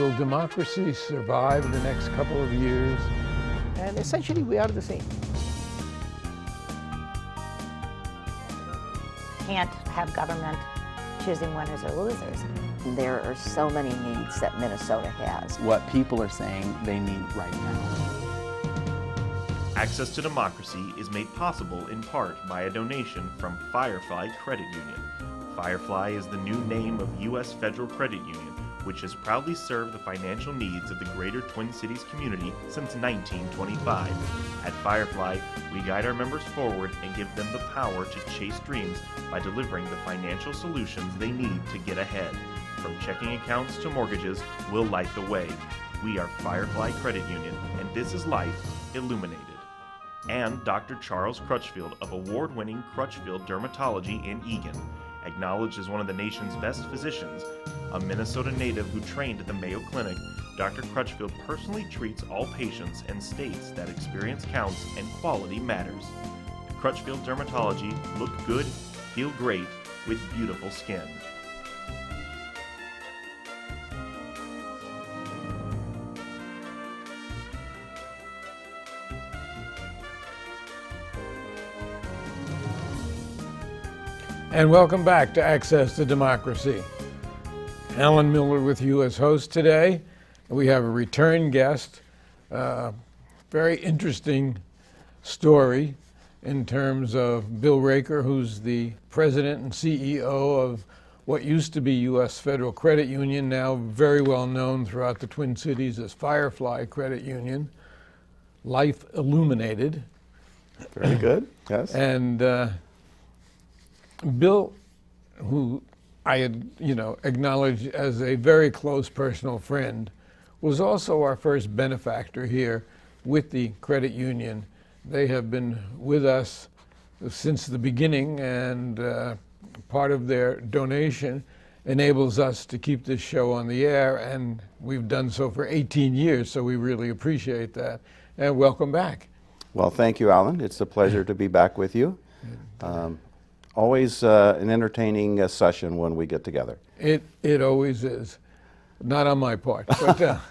Will democracy survive in the next couple of years? And essentially, we are the same. Can't have government choosing winners or losers. There are so many needs that Minnesota has. What people are saying they need right now. Access to Democracy is made possible in part by a donation from Firefly Credit Union. Firefly is the new name of U.S. Federal Credit Union, which has proudly served the financial needs of the greater Twin Cities community since 1925. At Firefly, we guide our members forward and give them the power to chase dreams by delivering the financial solutions they need to get ahead. From checking accounts to mortgages, we'll light the way. We are Firefly Credit Union, and this is life illuminated. And Dr. Charles Crutchfield of award-winning Crutchfield Dermatology in Eagan. Acknowledged as one of the nation's best physicians, a Minnesota native who trained at the Mayo Clinic, Dr. Crutchfield personally treats all patients and states that experience counts and quality matters. Crutchfield Dermatology, look good, feel great, with beautiful skin. And welcome back to Access to Democracy. Alan Miller with you as host today. We have a return guest. Very interesting story in terms of Bill Raker, who's the president and CEO of what used to be U.S. Federal Credit Union, now very well known throughout the Twin Cities as Firefly Credit Union. Life illuminated. Very good, yes. And Bill, who I had, acknowledged as a very close personal friend, was also our first benefactor here with the credit union. They have been with us since the beginning, and part of their donation enables us to keep this show on the air, and we've done so for 18 years, so we really appreciate that. And welcome back. Well, thank you, Alan. It's a pleasure to be back with you. Always an entertaining session when we get together. It always is. Not on my part. But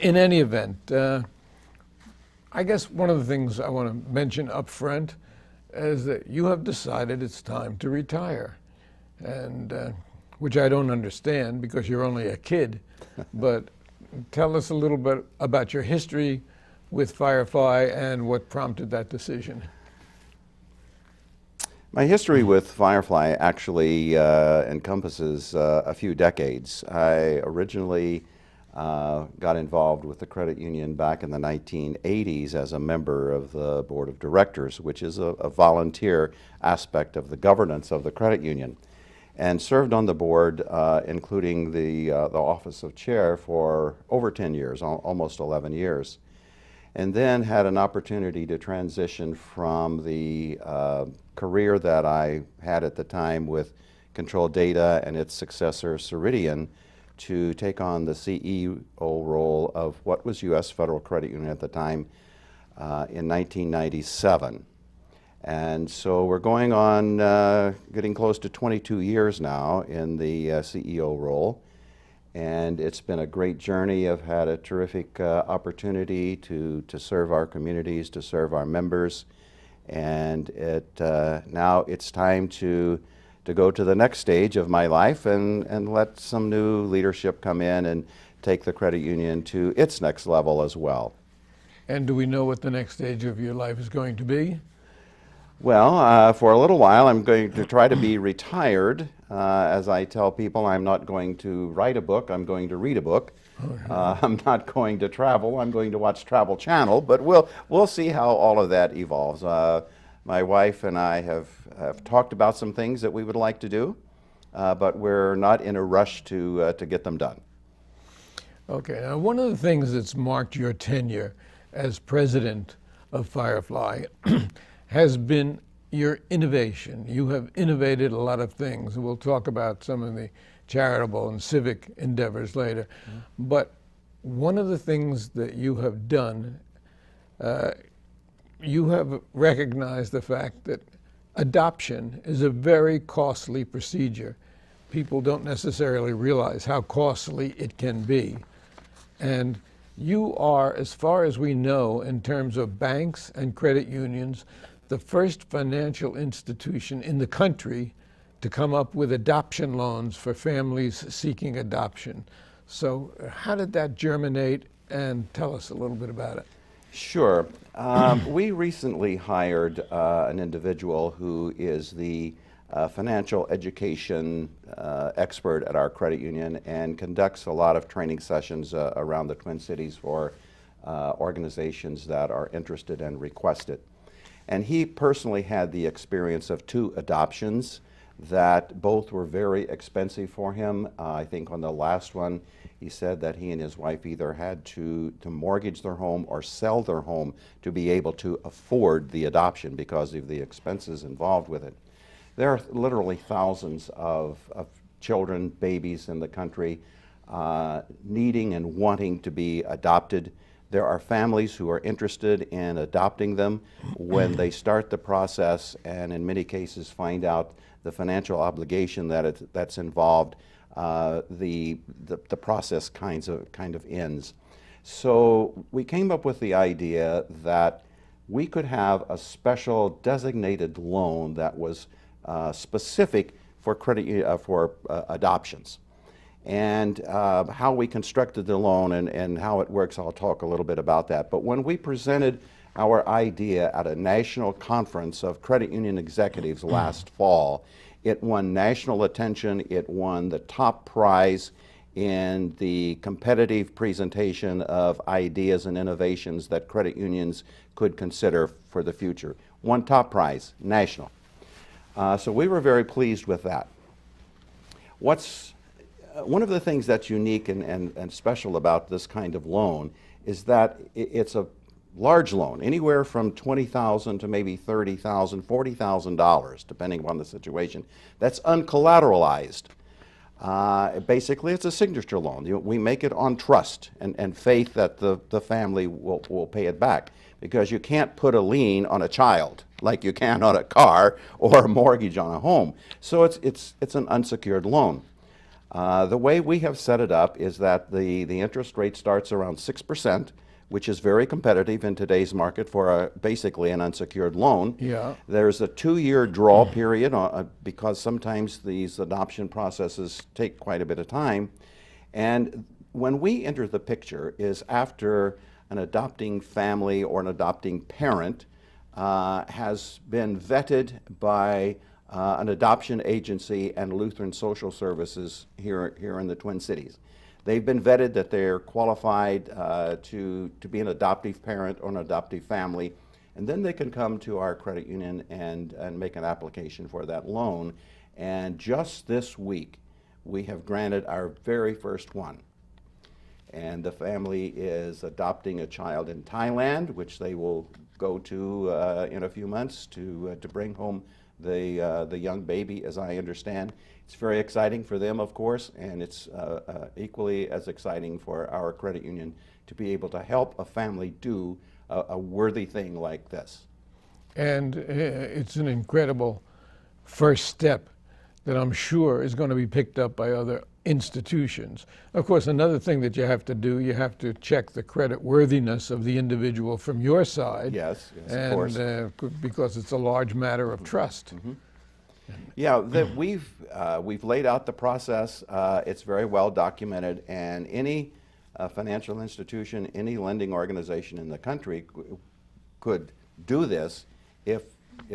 in any event, I guess one of the things I want to mention up front is that you have decided it's time to retire, and which I don't understand because you're only a kid. But tell us a little bit about your history with Firefly and what prompted that decision. My history with Firefly actually encompasses a few decades. I originally got involved with the credit union back in the 1980s as a member of the board of directors, which is a volunteer aspect of the governance of the credit union, and served on the board, including the office of chair, for over 10 years, almost 11 years. And then had an opportunity to transition from the career that I had at the time with Control Data and its successor, Ceridian, to take on the CEO role of what was U.S. Federal Credit Union at the time in 1997. And so we're going on getting close to 22 years now in the CEO role. And it's been a great journey. I've had a terrific opportunity to serve our communities, to serve our members. And now it's time to go to the next stage of my life and let some new leadership come in and take the credit union to its next level as well. And do we know what the next stage of your life is going to be? Well, for a little while, I'm going to try to be retired. As I tell people, I'm not going to write a book, I'm going to read a book. I'm not going to travel, I'm going to watch Travel Channel, but we'll see how all of that evolves. My wife and I have talked about some things that we would like to do, but we're not in a rush to get them done. Okay, now one of the things that's marked your tenure as president of Firefly has been your innovation. You have innovated a lot of things, and we'll talk about some of the charitable and civic endeavors later. Mm-hmm. But one of the things that you have done, you have recognized the fact that adoption is a very costly procedure. people don't necessarily realize how costly it can be. And you are, as far as we know, in terms of banks and credit unions, the first financial institution in the country to come up with adoption loans for families seeking adoption. So how did that germinate, and tell us a little bit about it? Sure. We recently hired an individual who is the financial education expert at our credit union and conducts a lot of training sessions around the Twin Cities for organizations that are interested and request it. And he personally had the experience of 2 adoptions that both were very expensive for him. I think on the last one, he said that he and his wife either had to mortgage their home or sell their home to be able to afford the adoption because of the expenses involved with it. There are literally thousands of children, babies in the country needing and wanting to be adopted. There are families who are interested in adopting them when they start the process, and in many cases find out the financial obligation that's involved. The process kind of ends. So we came up with the idea that we could have a special designated loan that was specific for adoptions. And how we constructed the loan and how it works, I'll talk a little bit about that. But when we presented our idea at a national conference of credit union executives last fall, it won national attention. It won the top prize in the competitive presentation of ideas and innovations that credit unions could consider for the future. Won top prize, national. So we were very pleased with that. One of the things that's unique and special about this kind of loan is that it's a large loan, anywhere from $20,000 to maybe $30,000, $40,000, depending upon the situation. That's uncollateralized. Basically, it's a signature loan. We make it on trust and faith that the family will pay it back, because you can't put a lien on a child like you can on a car or a mortgage on a home. So it's an unsecured loan. The way we have set it up is that the interest rate starts around 6%, which is very competitive in today's market for basically an unsecured loan. Yeah. There's a 2-year draw period because sometimes these adoption processes take quite a bit of time. And when we enter the picture is after an adopting family or an adopting parent has been vetted by an adoption agency and Lutheran Social Services here in the Twin Cities. They've been vetted that they're qualified to be an adoptive parent or an adoptive family, and then they can come to our credit union and make an application for that loan. And just this week, we have granted our very first one. And the family is adopting a child in Thailand, which they will go to in a few months to bring home the young baby, as I understand. It's very exciting for them, of course, and it's equally as exciting for our credit union to be able to help a family do a worthy thing like this. And it's an incredible first step that I'm sure is going to be picked up by other institutions. Of course, another thing that you have to do, you have to check the credit worthiness of the individual from your side. Yes, of course. Because it's a large matter of trust. Mm-hmm. Yeah, we've laid out the process. It's very well documented, and any financial institution, any lending organization in the country could do this if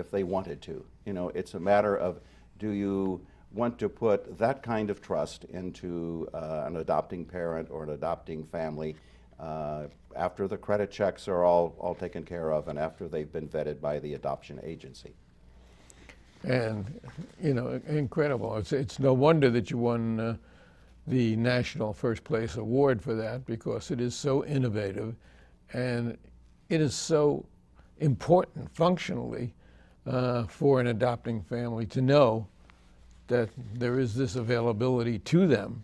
they wanted to. You know, it's a matter of, do you want to put that kind of trust into an adopting parent or an adopting family after the credit checks are all taken care of and after they've been vetted by the adoption agency. And, you know, incredible. It's no wonder that you won the National First Place Award for that, because it is so innovative and it is so important functionally for an adopting family to know that there is this availability to them.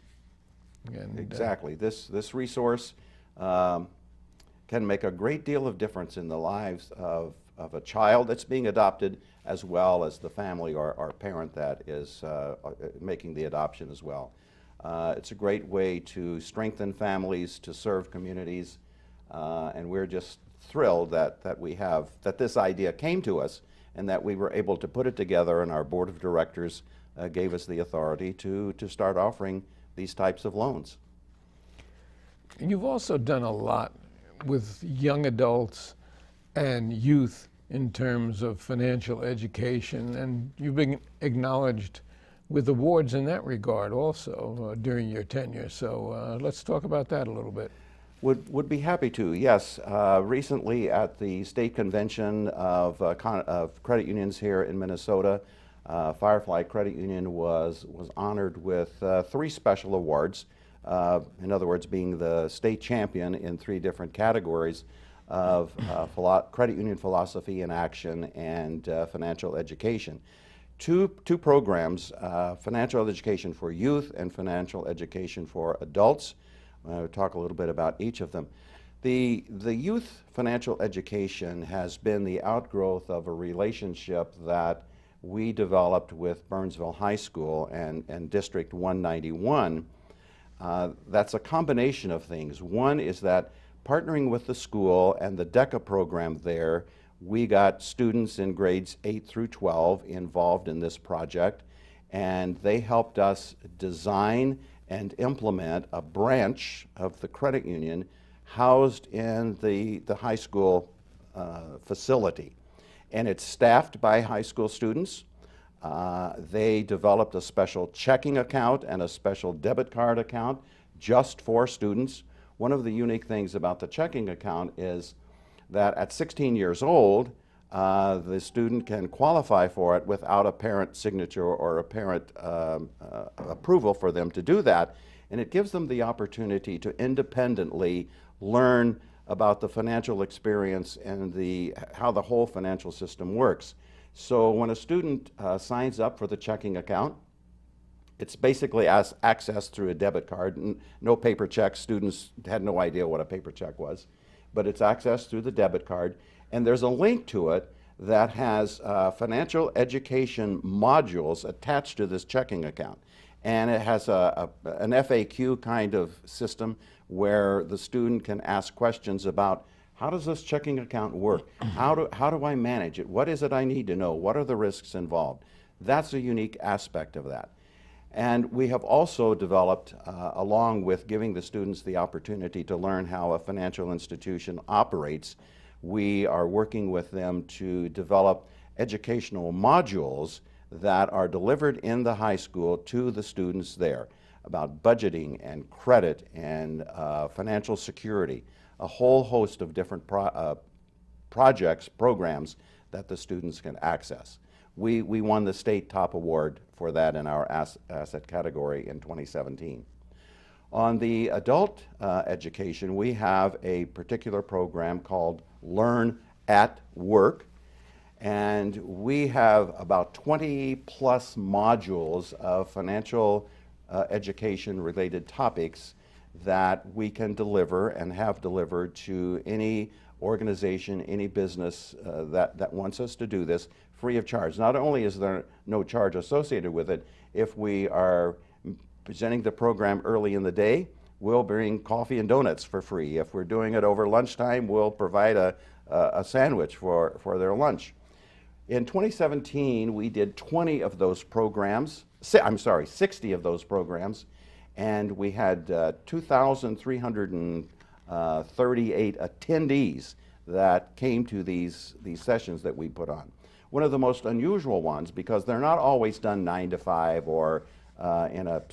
And, exactly. This resource can make a great deal of difference in the lives of of a child that's being adopted, as well as the family or parent that is making the adoption as well. It's a great way to strengthen families, to serve communities, and we're just thrilled that this idea came to us and that we were able to put it together, and our board of directors gave us the authority to start offering these types of loans. You've also done a lot with young adults and youth in terms of financial education, and you've been acknowledged with awards in that regard also during your tenure. So let's talk about that a little bit. Would be happy to, yes. Recently at the state convention of credit unions here in Minnesota, Firefly Credit Union was honored with 3 special awards. In other words, being the state champion in 3 different categories of credit union philosophy in action and financial education. Two programs, financial education for youth and financial education for adults. I'll talk a little bit about each of them. The youth financial education has been the outgrowth of a relationship that we developed with Burnsville High School and District 191. That's a combination of things. One is that partnering with the school and the DECA program there, we got students in grades 8 through 12 involved in this project, and they helped us design and implement a branch of the credit union housed in the high school facility. And it's staffed by high school students. They developed a special checking account and a special debit card account just for students. One of the unique things about the checking account is that at 16 years old, the student can qualify for it without a parent signature or a parent approval for them to do that. And it gives them the opportunity to independently learn about the financial experience and how the whole financial system works. So when a student signs up for the checking account, it's basically accessed through a debit card. No paper checks. Students had no idea what a paper check was. But it's accessed through the debit card. And there's a link to it that has financial education modules attached to this checking account. And it has an FAQ kind of system where the student can ask questions about, how does this checking account work? How do I manage it? What is it I need to know? What are the risks involved? That's a unique aspect of that. And we have also developed, along with giving the students the opportunity to learn how a financial institution operates, we are working with them to develop educational modules that are delivered in the high school to the students there about budgeting and credit and financial security, a whole host of different projects, programs that the students can access. We won the state top award for that in our asset category in 2017. On the adult education, we have a particular program called Learn at Work, and we have about 20 plus modules of financial education related topics that we can deliver and have delivered to any organization, any business that wants us to do this free of charge. Not only is there no charge associated with it, if we are presenting the program early in the day, we'll bring coffee and donuts for free. If we're doing it over lunchtime, we'll provide a sandwich for their lunch. In 2017, we did 20 of those programs, 60 of those programs, and we had 2,338 attendees that came to these sessions that we put on. One of the most unusual ones, because they're not always done 9 to 5 or in a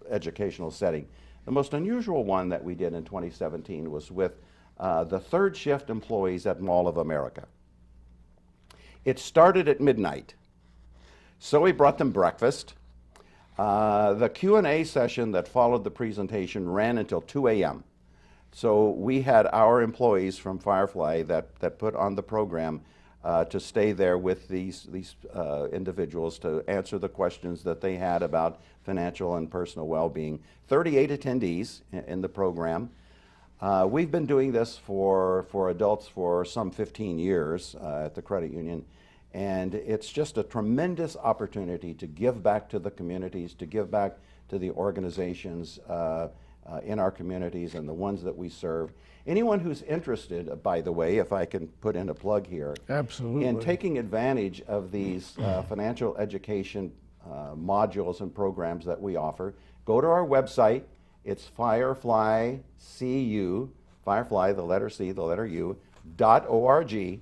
educational setting. The most unusual one that we did in 2017 was with the third shift employees at Mall of America. It started at midnight, so we brought them breakfast. The Q&A session that followed the presentation ran until 2 a.m. So we had our employees from Firefly that put on the program to stay there with these individuals to answer the questions that they had about financial and personal well-being. 38 attendees in the program. We've been doing this for adults for some 15 years at the credit union, and it's just a tremendous opportunity to give back to the communities, to give back to the organizations in our communities and the ones that we serve. Anyone who's interested, by the way, if I can put in a plug here, Absolutely. in taking advantage of these financial education modules and programs that we offer, go to our website. It's Firefly, C-U, Firefly, the letter C, the letter U, .org,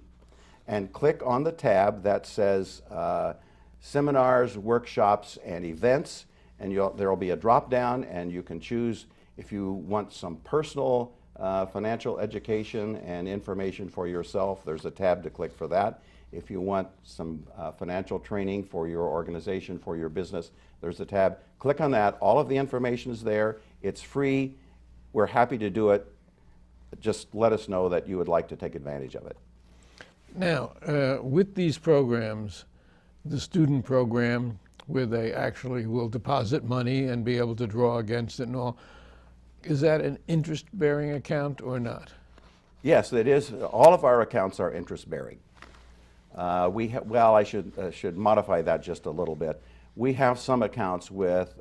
and click on the tab that says seminars, workshops, and events, and there will be a drop down, and you can choose if you want some personal financial education and information for yourself. There's a tab to click for that. If you want some financial training for your organization, for your business, there's a tab. Click on that. All of the information is there. It's free. We're happy to do it. Just let us know that you would like to take advantage of it. Now, with these programs, the student program, where they actually will deposit money and be able to draw against it and all, is that an interest-bearing account or not? Yes, it is. All of our accounts are interest-bearing. Well, I should modify that just a little bit. We have some accounts with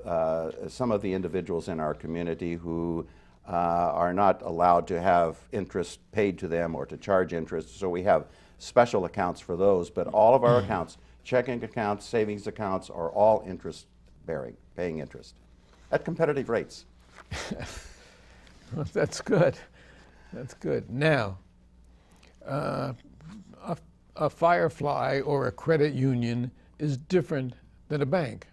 some of the individuals in our community who are not allowed to have interest paid to them or to charge interest, so we have special accounts for those. But all of our accounts, checking accounts, savings accounts, are all interest-bearing, paying interest at competitive rates. Well, that's good. That's good. Now, a Firefly or a credit union is different than a bank.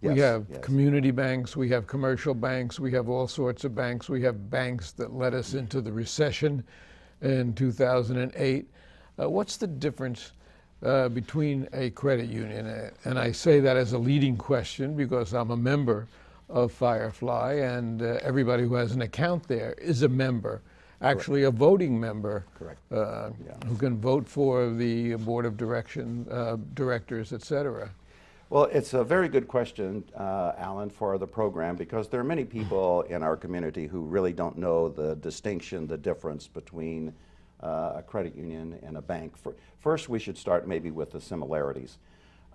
Yes, We have yes. community banks, we have commercial banks, we have all sorts of banks. We have banks that led us into the recession in 2008. What's the difference between a credit union? And I say that as a leading question because I'm a member of Firefly, and everybody who has an account there is a member, actually a voting member. Correct. Who can vote for the board of directors, et cetera. Well, it's a very good question, Alan, for the program, because there are many people in our community who really don't know the distinction, the difference between a credit union and a bank. First, we should start maybe with the similarities.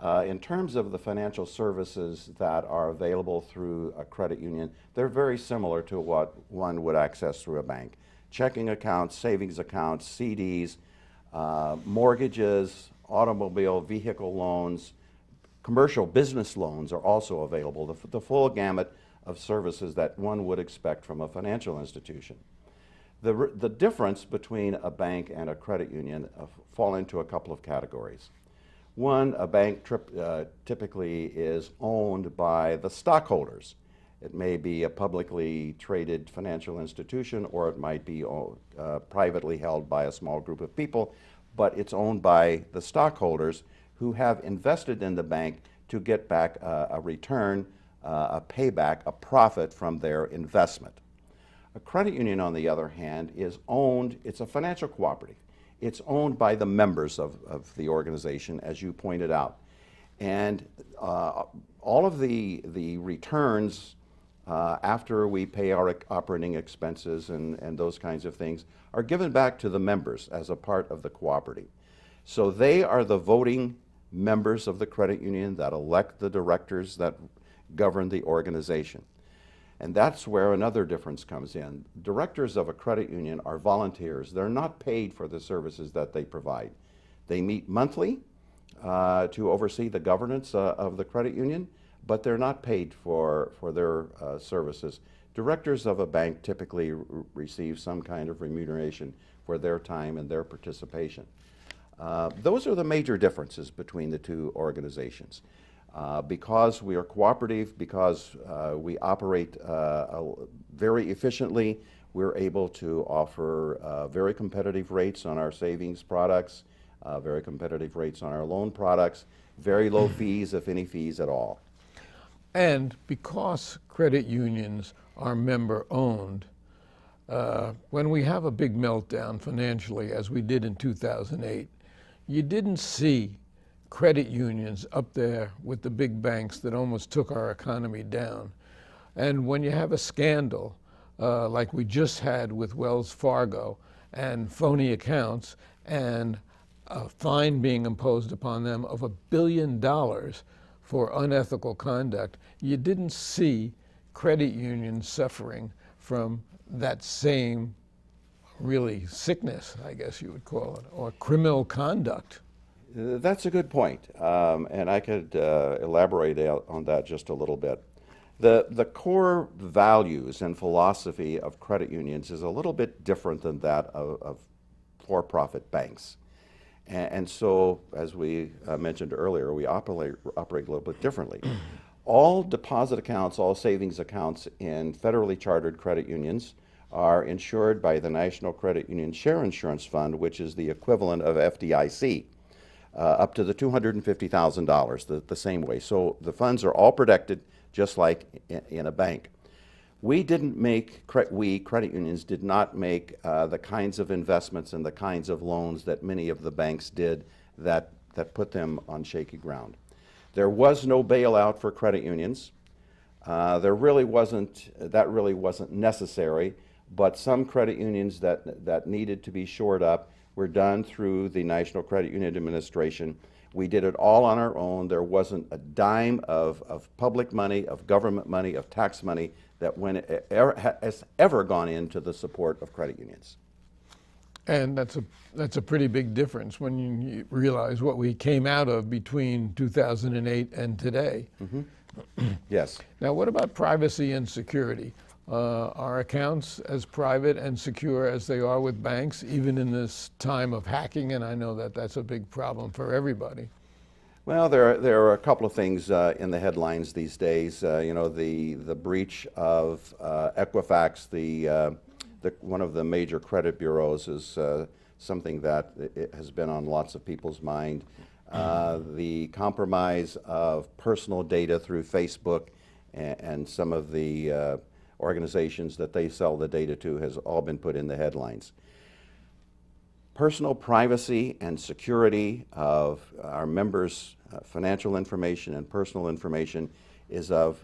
In terms of the financial services that are available through a credit union, they're very similar to what one would access through a bank. Checking accounts, savings accounts, CDs, mortgages, automobile, vehicle loans, commercial business loans are also available, the full gamut of services that one would expect from a financial institution. The difference between a bank and a credit union fall into a couple of categories. One, a bank typically is owned by the stockholders. It may be a publicly traded financial institution, or it might be privately held by a small group of people, but it's owned by the stockholders who have invested in the bank to get back a return, a payback, a profit from their investment. A credit union, on the other hand, is owned, it's a financial cooperative. It's owned by the members of the organization, as you pointed out. And all of the returns after we pay our operating expenses and those kinds of things are given back to the members as a part of the cooperative. So they are the voting members of the credit union that elect the directors that govern the organization. And that's where another difference comes in. Directors of a credit union are volunteers. They're not paid for the services that they provide. They meet monthly to oversee the governance of the credit union, but they're not paid for their services. Directors of a bank typically receive some kind of remuneration for their time and their participation. Those are the major differences between the two organizations. Because we are cooperative, because we operate very efficiently, we're able to offer very competitive rates on our savings products, very competitive rates on our loan products, very low fees, if any fees at all. And because credit unions are member-owned, when we have a big meltdown financially, as we did in 2008, you didn't see credit unions up there with the big banks that almost took our economy down. And when you have a scandal, like we just had with Wells Fargo, and phony accounts, and a fine being imposed upon them of $1 billion for unethical conduct, you didn't see credit unions suffering from that same really sickness, I guess you would call it, or criminal conduct. That's a good point, and I could elaborate on that just a little bit. The core values and philosophy of credit unions is a little bit different than that of for-profit banks. And so, as we mentioned earlier, we operate a little bit differently. All deposit accounts, all savings accounts in federally chartered credit unions are insured by the National Credit Union Share Insurance Fund, which is the equivalent of FDIC, up to the $250,000, the same way. So the funds are all protected just like in a bank. We didn't make, credit unions did not make the kinds of investments and the kinds of loans that many of the banks did that put them on shaky ground. There was no bailout for credit unions. That really wasn't necessary, but some credit unions that needed to be shored up were done through the National Credit Union Administration. We did it all on our own. There wasn't a dime of public money, of government money, of tax money that has ever gone into the support of credit unions. And that's a pretty big difference when you realize what we came out of between 2008 and today. Mm-hmm. Yes. Now, what about privacy and security? Are accounts as private and secure as they are with banks, even in this time of hacking? And I know that that's a big problem for everybody. Well, there are a couple of things in the headlines these days. The breach of Equifax, one of the major credit bureaus, is something that has been on lots of people's mind. The compromise of personal data through Facebook and some of the organizations that they sell the data to has all been put in the headlines. Personal privacy and security of our members' financial information and personal information is at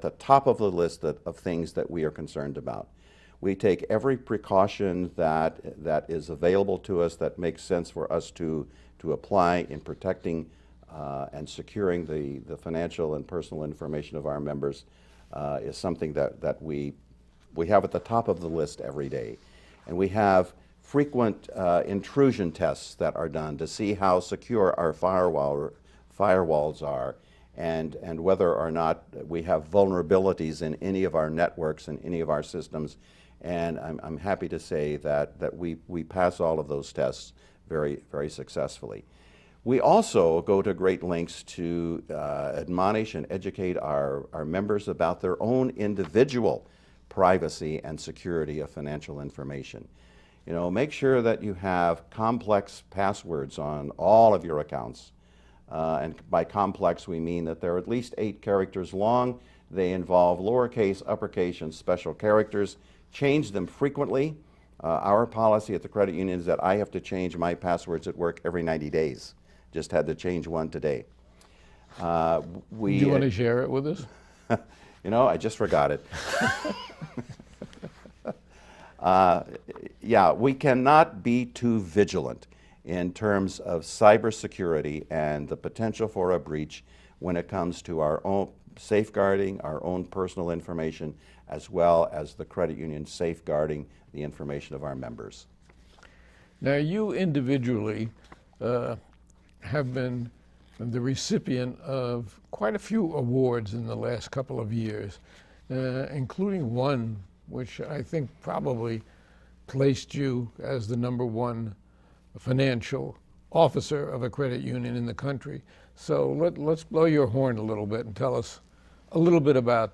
the top of the list of things that we are concerned about. We take every precaution that is available to us that makes sense for us to apply in protecting and securing the financial and personal information of our members. Is something that we have at the top of the list every day. And we have frequent intrusion tests that are done to see how secure our firewalls are and whether or not we have vulnerabilities in any of our networks and any of our systems. And I'm happy to say that we pass all of those tests very, very successfully. We also go to great lengths to admonish and educate our members about their own individual privacy and security of financial information. Make sure that you have complex passwords on all of your accounts. And by complex, we mean that they're at least 8 characters long. They involve lowercase, uppercase, and special characters. Change them frequently. Our policy at the credit union is that I have to change my passwords at work every 90 days. Just had to change one today. Do you want to share it with us? I just forgot it. Yeah, we cannot be too vigilant in terms of cybersecurity and the potential for a breach when it comes to our own safeguarding our own personal information, as well as the credit union safeguarding the information of our members. Now, you individually have been the recipient of quite a few awards in the last couple of years, including one which I think probably placed you as the #1 financial officer of a credit union in the country. So let's blow your horn a little bit and tell us a little bit about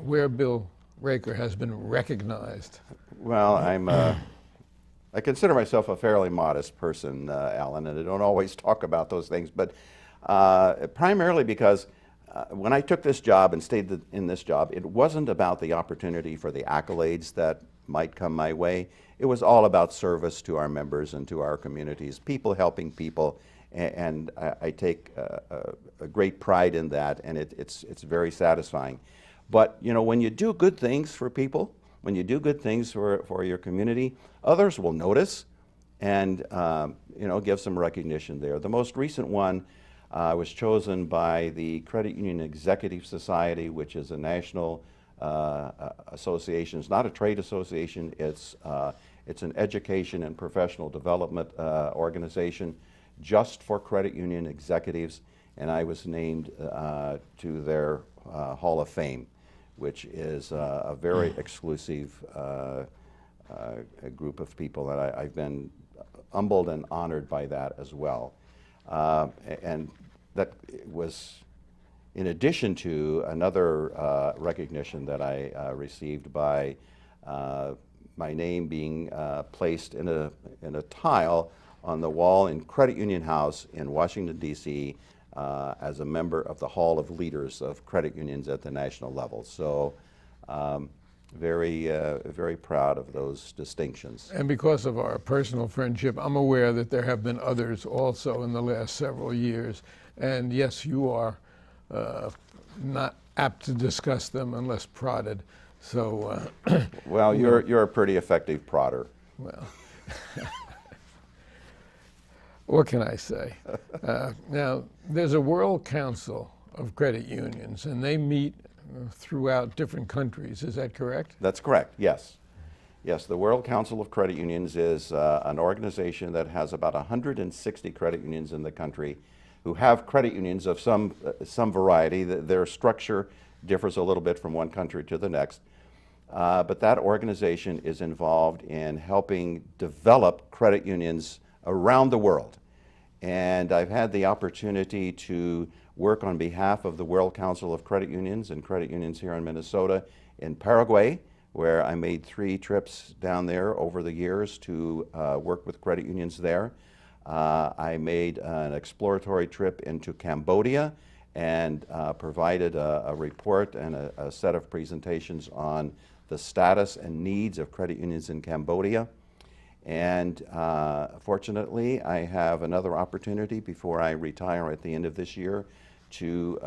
where Bill Raker has been recognized. Well, I consider myself a fairly modest person, Alan, and I don't always talk about those things, but primarily because when I took this job and stayed in this job, it wasn't about the opportunity for the accolades that might come my way. It was all about service to our members and to our communities, people helping people, and I take a great pride in that, and it's very satisfying. But you know, when you do good things for people, when you do good things for your community, others will notice and you know, give some recognition there. The most recent one was chosen by the Credit Union Executive Society, which is a national association. It's not a trade association. It's an education and professional development organization just for credit union executives, and I was named to their Hall of Fame, which is a very exclusive group of people, and I've been humbled and honored by that as well. And that was in addition to another recognition that I received by my name being placed in a tile on the wall in Credit Union House in Washington, D.C. As a member of the Hall of Leaders of Credit Unions at the national level. So very proud of those distinctions. And because of our personal friendship, I'm aware that there have been others also in the last several years. And yes, you are not apt to discuss them unless prodded. So, well, you're a pretty effective prodder. well, what can I say? Now, there's a World Council of Credit Unions, and they meet throughout different countries. Is that correct? That's correct, yes. Yes, the World Council of Credit Unions is an organization that has about 160 credit unions in the country who have credit unions of some variety. Their structure differs a little bit from one country to the next. But that organization is involved in helping develop credit unions around the world. And I've had the opportunity to work on behalf of the World Council of Credit Unions and credit unions here in Minnesota in Paraguay, where I made 3 trips down there over the years to work with credit unions there. I made an exploratory trip into Cambodia and provided a report and a set of presentations on the status and needs of credit unions in Cambodia. And fortunately, I have another opportunity before I retire at the end of this year to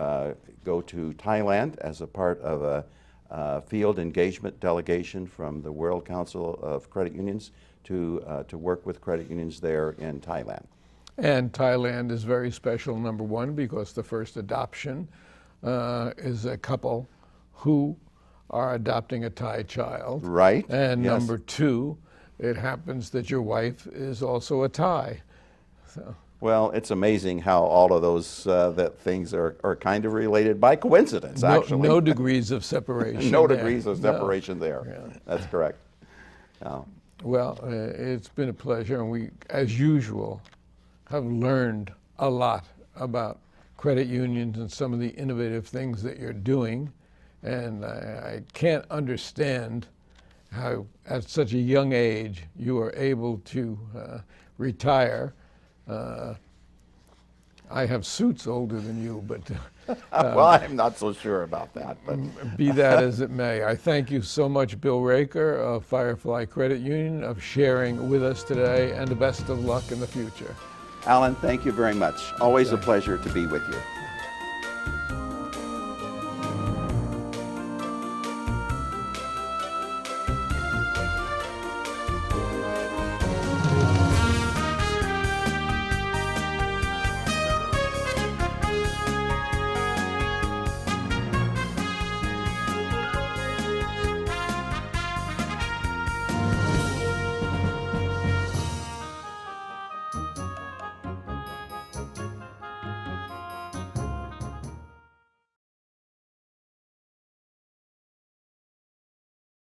go to Thailand as a part of a field engagement delegation from the World Council of Credit Unions to work with credit unions there in Thailand. And Thailand is very special, number one, because the first adoption is a couple who are adopting a Thai child. Right. And yes. number two, it happens that your wife is also a Thai. So. Well, it's amazing how all of those that things are kind of related by coincidence, actually. No degrees of separation. No there. degrees of separation No. there. Yeah. That's correct. No. Well, it's been a pleasure, and we, as usual, have learned a lot about credit unions and some of the innovative things that you're doing. And I can't understand how, at such a young age, you are able to retire. I have suits older than you, but Well, I'm not so sure about that. But be that as it may, I thank you so much, Bill Raker of Firefly Credit Union, of sharing with us today, and the best of luck in the future. Alan, thank you very much. Always a pleasure to be with you.